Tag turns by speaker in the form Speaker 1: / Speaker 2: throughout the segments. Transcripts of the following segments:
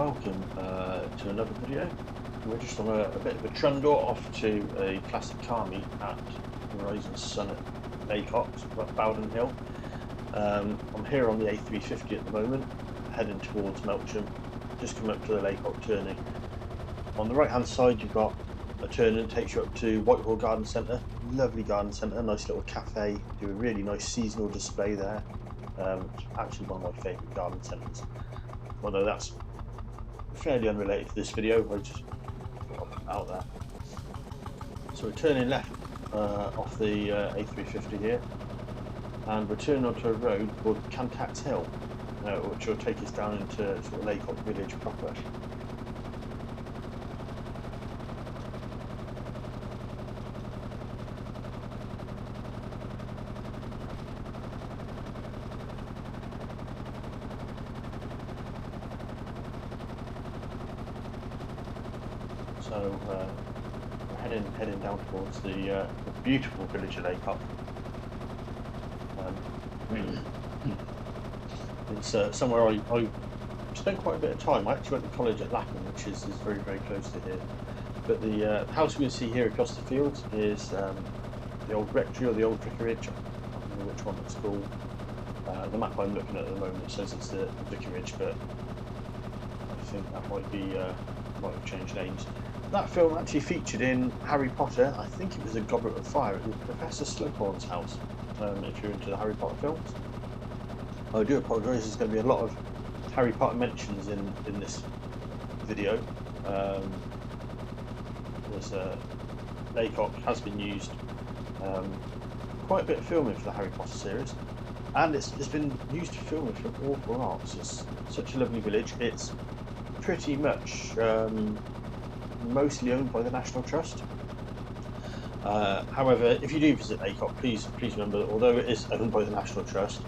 Speaker 1: welcome to another video. We're just on a bit of a trundle off to a classic car meet at Horizon Sun at Lacock, Bowden Hill. I'm here on the A350 at the moment, heading towards Melksham, just come up to the Lacock turning. On the right hand side you've got a turning that takes you up to Whitehall Garden Centre, lovely garden centre, nice little cafe, do a really nice seasonal display there. It's actually one of my favourite garden centres, although that's fairly unrelated to this video. I just thought I'd put it out there. So we're turning left off the A350 here, and we're turning onto a road called Cantax Hill, which will take us down into sort of Lacock village proper. So we're heading down towards the beautiful village of Lacock. It's somewhere I spent quite a bit of time. I actually went to college at Lacock, which is very, very close to here. But the house we can see here across the fields is the old rectory or the old vicarage. I can't remember which one it's called. The map I'm looking at the moment says it's the vicarage, but I think that might have changed names. That film actually featured in Harry Potter. I think it was A Goblet of Fire. It was Professor Slughorn's house, if you're into the Harry Potter films. I do apologise, there's going to be a lot of Harry Potter mentions in this video. Lacock has been used quite a bit of filming for the Harry Potter series, and it's been used for filming for awful arts. It's such a lovely village. It's pretty much mostly owned by the National Trust. However, if you do visit Lacock, please remember that although it is owned by the National Trust,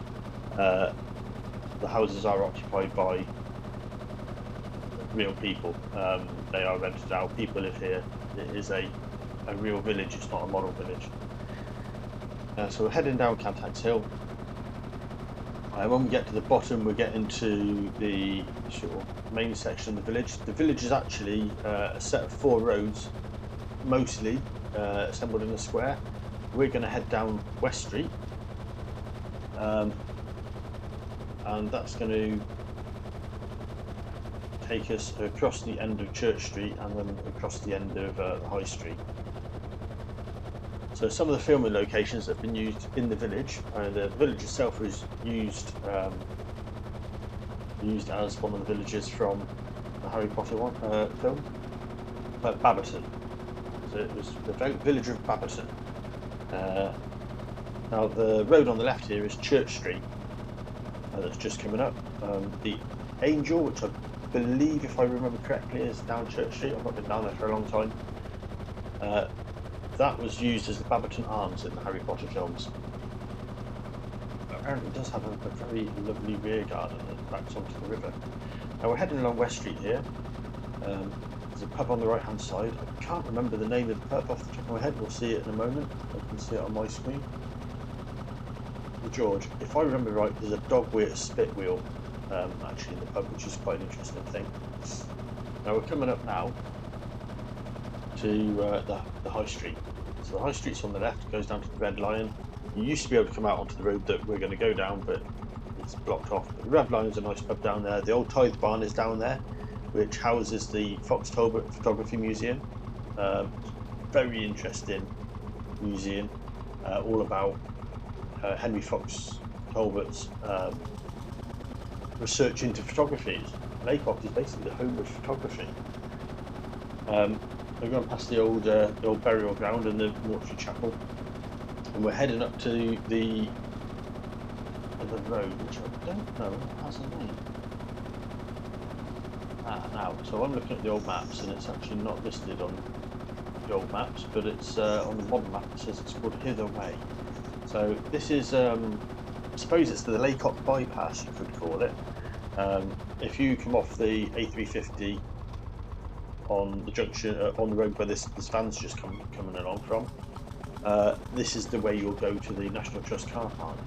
Speaker 1: the houses are occupied by real people. They are rented out. People live here. It is a real village. It's not a model village. So we're heading down Cantax Hill. When we get to the bottom, we're getting to the sort of main section of the village. The village is actually a set of 4 roads, mostly assembled in a square. We're going to head down West Street, and that's going to take us across the end of Church Street and then across the end of High Street. So some of the filming locations that have been used in the village, the village itself was used as one of the villages from the Harry Potter film, Babberton. So it was the village of Babberton. Now the road on the left here is Church Street, that's just coming up. The Angel, which I believe, if I remember correctly, is down Church Street. I've not been down there for a long time. That was used as the Babberton Arms in the Harry Potter films. Apparently it does have a very lovely rear garden that backs onto the river. Now we're heading along West Street here. There's a pub on the right hand side. I can't remember the name of the pub off the top of my head. We'll see it in a moment. I can see it on my screen. George, if I remember right, there's a dog with a spit wheel actually in the pub, which is quite an interesting thing. Now we're coming up now to the High Street. So the High Street's on the left, goes down to the Red Lion. You used to be able to come out onto the road that we're going to go down, but it's blocked off. But the Red Lion is a nice pub down there. The old Tithe Barn is down there, which houses the Fox Talbot Photography Museum. Very interesting museum, all about Henry Fox Talbot's research into photography. Lacock is basically the home of photography. We're going past the old burial ground and the mortuary chapel, and we're heading up to the road, which I don't know has a name. Now, so I'm looking at the old maps, and it's actually not listed on the old maps, but it's on the modern map. It says it's called Hither Way. So this is, I suppose it's the Lacock bypass, you could call it. If you come off the A350 on the junction, on the road where this van's just coming along from, this is the way you'll go to the National Trust car park.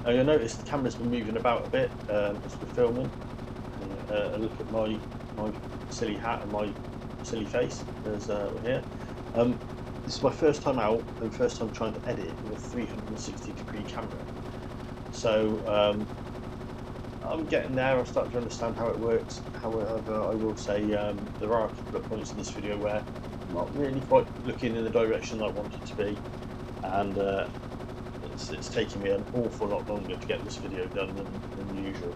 Speaker 1: You'll notice the camera's been moving about a bit as we're filming. a look at my silly hat and my silly face. There's here. This is my first time out and first time trying to edit with a 360-degree camera. So I'm getting there. I'm starting to understand how it works. However, I will say there are a couple of points in this video where I'm not really quite looking in the direction I want it to be, and it's taking me an awful lot longer to get this video done than usual.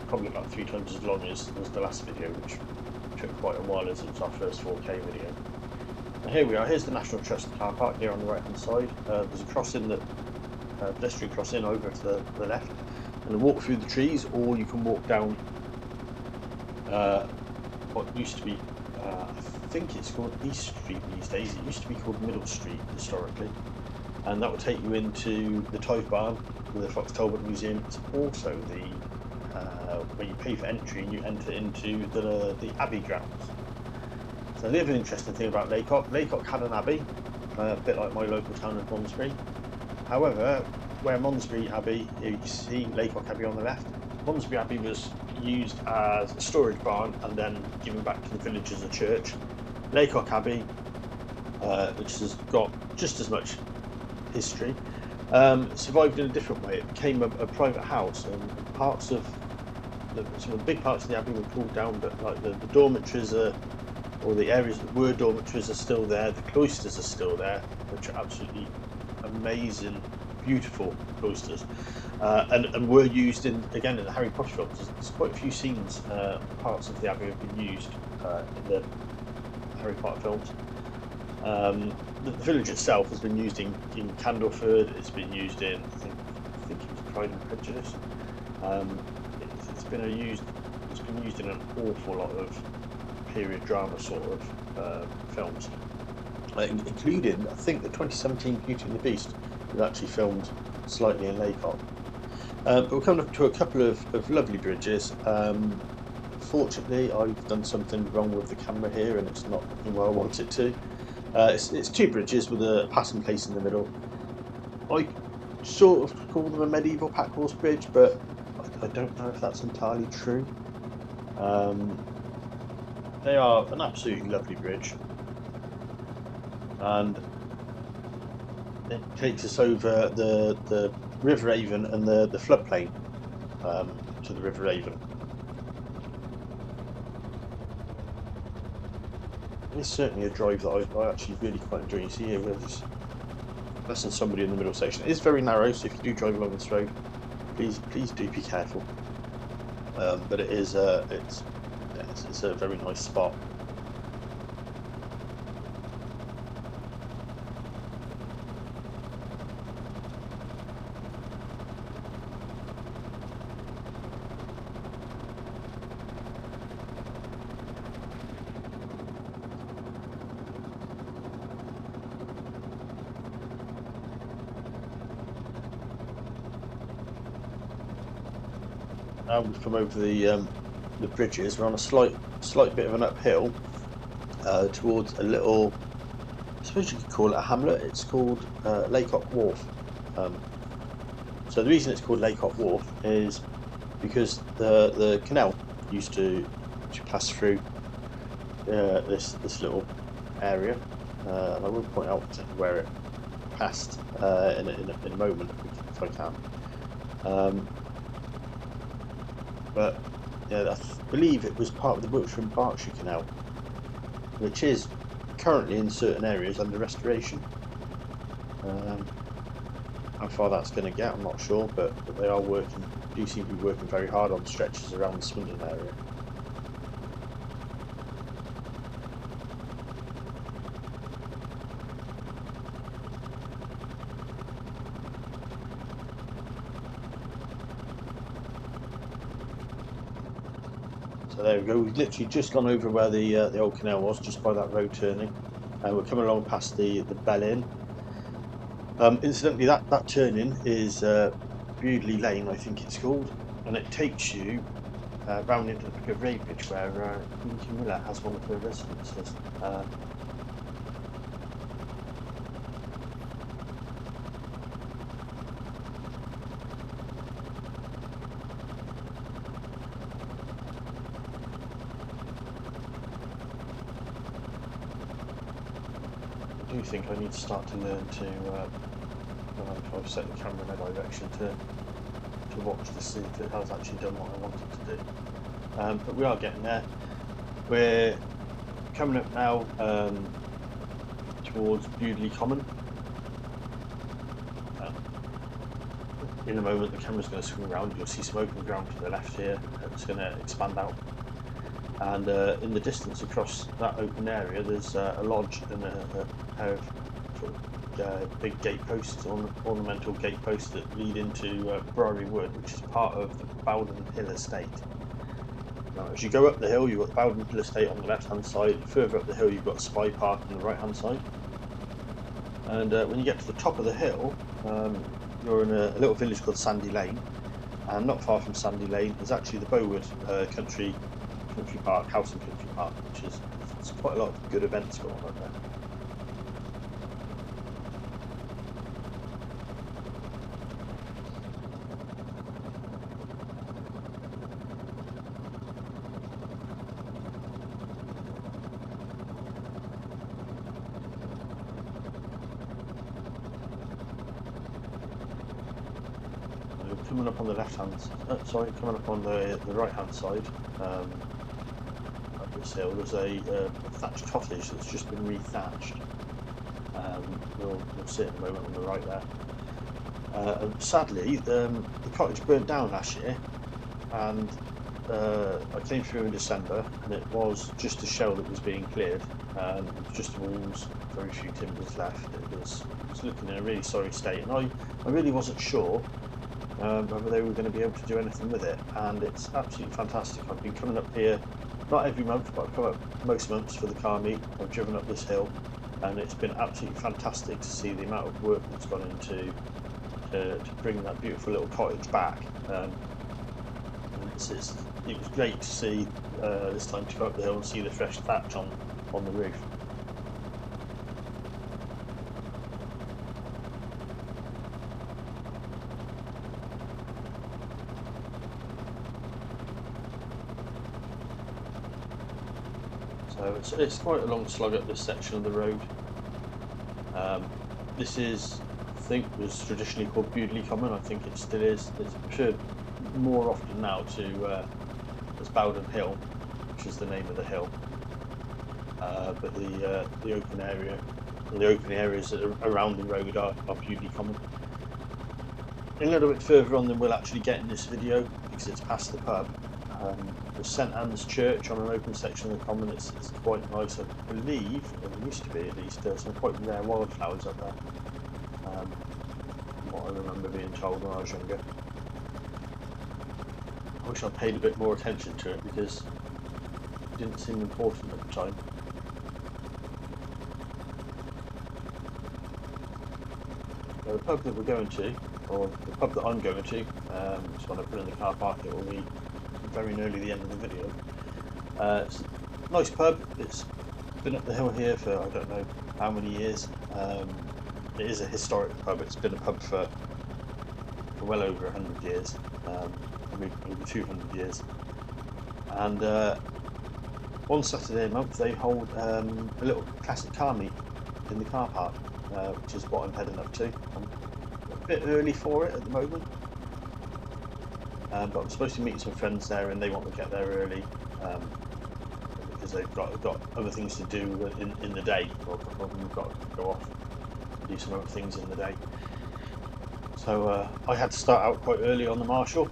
Speaker 1: Probably about 3 times as long as the last video, which took quite a while as it was our first 4K video. Now here we are. Here's the National Trust car park here on the right hand side. There's a crossing, that pedestrian crossing over to the left, and walk through the trees, or you can walk down what used to be, I think it's called East Street these days. It used to be called Middle Street historically, and that will take you into the Tithe Barn with the Fox Talbot Museum. It's also the where you pay for entry and you enter into the Abbey grounds. So the other interesting thing about Lacock had an abbey, a bit like my local town of Mondsbury. However, where Mondsbury Abbey, you can see Lacock Abbey on the left. Mondsbury Abbey was used as a storage barn and then given back to the village as a church. Lacock Abbey, which has got just as much history, survived in a different way. It became a private house, and parts of some of the big parts of the abbey were pulled down, but like the dormitories or the areas that were dormitories are still there. The cloisters are still there, which are absolutely amazing, beautiful cloisters, and were used in the Harry Potter films. There's quite a few scenes, parts of the abbey have been used in the Harry Potter films. The village itself has been used in Candleford. It's been used in I think it was Pride and Prejudice. It's been used in an awful lot of period drama sort of films, including I think the 2017 Beauty and the Beast was actually filmed slightly in Lacock. But we're coming up to a couple of lovely bridges. Fortunately, I've done something wrong with the camera here, and it's not looking where I want it to. It's 2 bridges with a passing place in the middle. I sort of call them a medieval pack horse bridge, but I don't know if that's entirely true. They are an absolutely lovely bridge, and it takes us over the River Avon and the floodplain to the River Avon. It's certainly a drive that I actually really quite enjoy. You see here, we're just less than somebody in the middle section. It is very narrow, so if you do drive along this road, please do be careful. But it is it's a very nice spot. Now we've come over the bridges. We're on a slight bit of an uphill towards a little, I suppose you could call it a hamlet. It's called Lacock Wharf. So the reason it's called Lacock Wharf is because the canal used to pass through this little area, and I will point out where it passed in a moment if I can. But yeah, I believe it was part of the Wiltshire and Berkshire Canal, which is currently in certain areas under restoration. How far that's going to get, I'm not sure, but they are do seem to be working very hard on stretches around the Swindon area. So there we go. We've literally just gone over where the old canal was, just by that road turning, and we're coming along past the Bell Inn. Incidentally, that turning is Beardley Lane, I think it's called, and it takes you round into the Piccadilly Bridge, where Queen Camilla has one of her residences. do think I need to start to learn to, when I've set the camera in a direction, to watch to see if it has actually done what I wanted to do. But we are getting there. We're coming up now towards Bowden Common. In a moment the camera's going to swing around, you'll see some open ground to the left here. It's going to expand out, and in the distance across that open area there's a lodge and a pair of sort of big gate posts, ornamental gate posts that lead into Briery Wood, which is part of the Bowden Hill estate. Now, as you go up the hill, you've got the Bowden Hill estate on the left hand side. Further up the hill you've got Spy Park on the right hand side, and when you get to the top of the hill, you're in a little village called Sandy Lane, and not far from Sandy Lane is actually the Bowden Country Park, House and Country Park, which is quite a lot of good events going on there. Coming up on the left hand, coming up on the right hand side, up this hill, there's a thatched cottage that's just been rethatched. We'll see it in a moment on the right there. And sadly, the cottage burnt down last year, and I came through in December, and it was just a shell that was being cleared. Just walls, very few timbers left. It was looking in a really sorry state, and I really wasn't sure whether they were going to be able to do anything with it, and it's absolutely fantastic. I've been coming up here, not every month, but I've come up most months for the car meet. I've driven up this hill, and it's been absolutely fantastic to see the amount of work that's gone into to bring that beautiful little cottage back. And it was great to see this time to go up the hill and see the fresh thatch on the roof. So it's quite a long slog up this section of the road. This is, I think, was traditionally called Bowden Common. I think it still is. It's referred more often now to as Bowden Hill, which is the name of the hill. But the open area, and the open areas that are around the road are Bowden Common. A little bit further on than we'll actually get in this video, because it's past the pub. There's St Anne's Church on an open section of the common. It's quite nice, I believe, or it used to be at least. There's some quite rare wildflowers up there, from what I remember being told when I was younger. I wish I'd paid a bit more attention to it, because it didn't seem important at the time. Now, the pub that we're going to, or the pub that I'm going to, is when I put in the car park, it will be very nearly the end of the video. It's a nice pub. It's been up the hill here for I don't know how many years. It is a historic pub. It's been a pub for well over 100 years, maybe over 200 years. And one Saturday a month they hold a little classic car meet in the car park, which is what I'm heading up to. I'm a bit early for it at the moment. But I'm supposed to meet some friends there, and they want to get there early because they've got other things to do in the day. Or a couple of them have got to go off and do some other things in the day. So I had to start out quite early on the Marshall.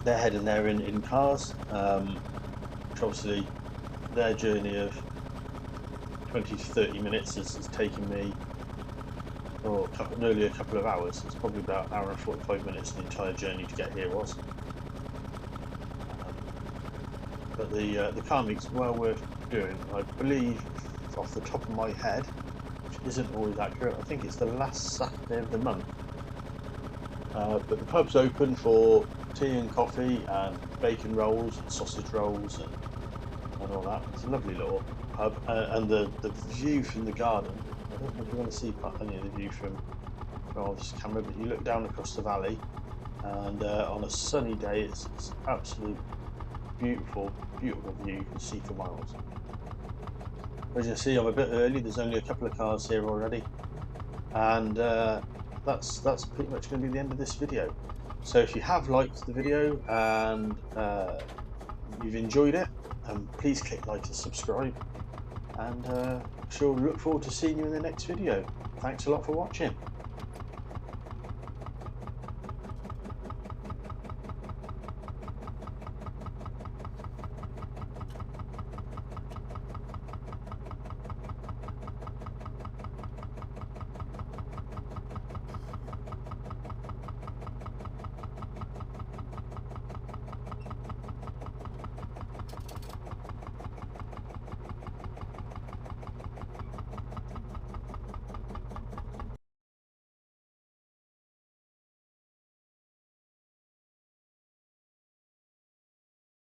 Speaker 1: They're heading there in cars, which obviously their journey of 20 to 30 minutes has taken me nearly a couple of hours. It's probably about an hour and 45 minutes the entire journey to get here was. But the car meet's well worth doing. I believe, off the top of my head, which isn't always accurate, I think it's the last Saturday of the month. But the pub's open for tea and coffee and bacon rolls and sausage rolls and all that. It's a lovely little pub, and the view from the garden, I don't know if you're going to see any of the view from this camera, but you look down across the valley, and on a sunny day it's absolute beautiful view you can see for miles. As you can see, I'm a bit early. There's only a couple of cars here already, and that's pretty much going to be the end of this video. So if you have liked the video and you've enjoyed it, please click like and subscribe, and sure look forward to seeing you in the next video. Thanks a lot for watching.